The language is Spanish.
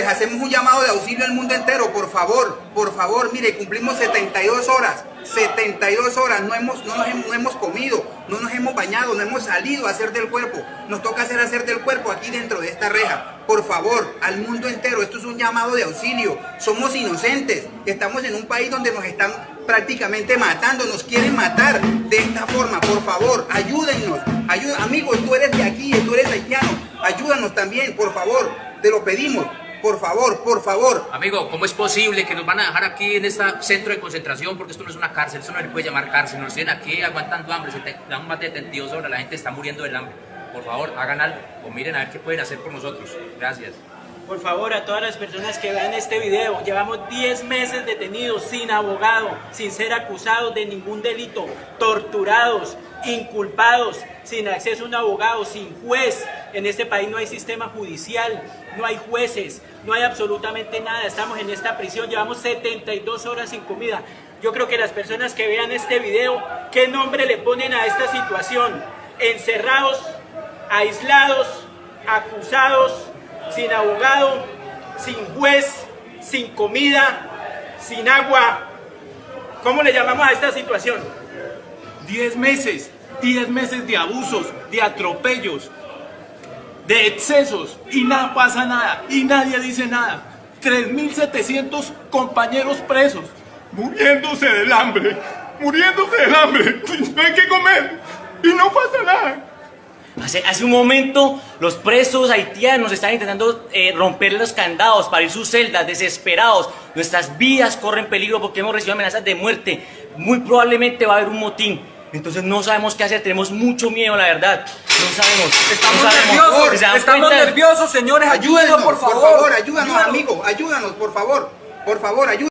hacemos un llamado de auxilio al mundo entero, por favor, mire, cumplimos 72 horas, no hemos comido, no nos hemos bañado, no hemos salido a hacer del cuerpo, nos toca hacer del cuerpo aquí dentro de esta reja. Por favor, al mundo entero, esto es un llamado de auxilio, somos inocentes, estamos en un país donde nos están prácticamente matando, nos quieren matar de esta forma. Por favor, ayúdennos, amigos, tú eres de aquí, tú eres haitiano, ayúdanos también, por favor, te lo pedimos, por favor. Amigo, ¿cómo es posible que nos van a dejar aquí en este centro de concentración? Porque esto no es una cárcel, esto no se puede llamar cárcel, nos tienen aquí aguantando hambre, dan más de 72 horas, la gente está muriendo del hambre. Por favor, hagan algo, o miren a ver qué pueden hacer por nosotros. Gracias. Por favor, a todas las personas que vean este video, llevamos 10 meses detenidos, sin abogado, sin ser acusados de ningún delito, torturados, inculpados, sin acceso a un abogado, sin juez. En este país no hay sistema judicial, no hay jueces, no hay absolutamente nada. Estamos en esta prisión, llevamos 72 horas sin comida. Yo creo que las personas que vean este video, ¿qué nombre le ponen a esta situación? Encerrados, aislados, acusados, sin abogado, sin juez, sin comida, sin agua. ¿Cómo le llamamos a esta situación? 10 meses de abusos, de atropellos, de excesos, y nada pasa nada, y nadie dice nada. 3.700 compañeros presos, muriéndose del hambre, no hay que comer, y no pasa nada. Hace un momento los presos haitianos están intentando romper los candados para ir a sus celdas, desesperados. Nuestras vidas corren peligro porque hemos recibido amenazas de muerte. Muy probablemente va a haber un motín. Entonces no sabemos qué hacer, tenemos mucho miedo, la verdad. No sabemos. Estamos nerviosos, señores. Ayúdenos, por favor. Ayúdanos, amigo. Ayúdanos, por favor, ayúdanos.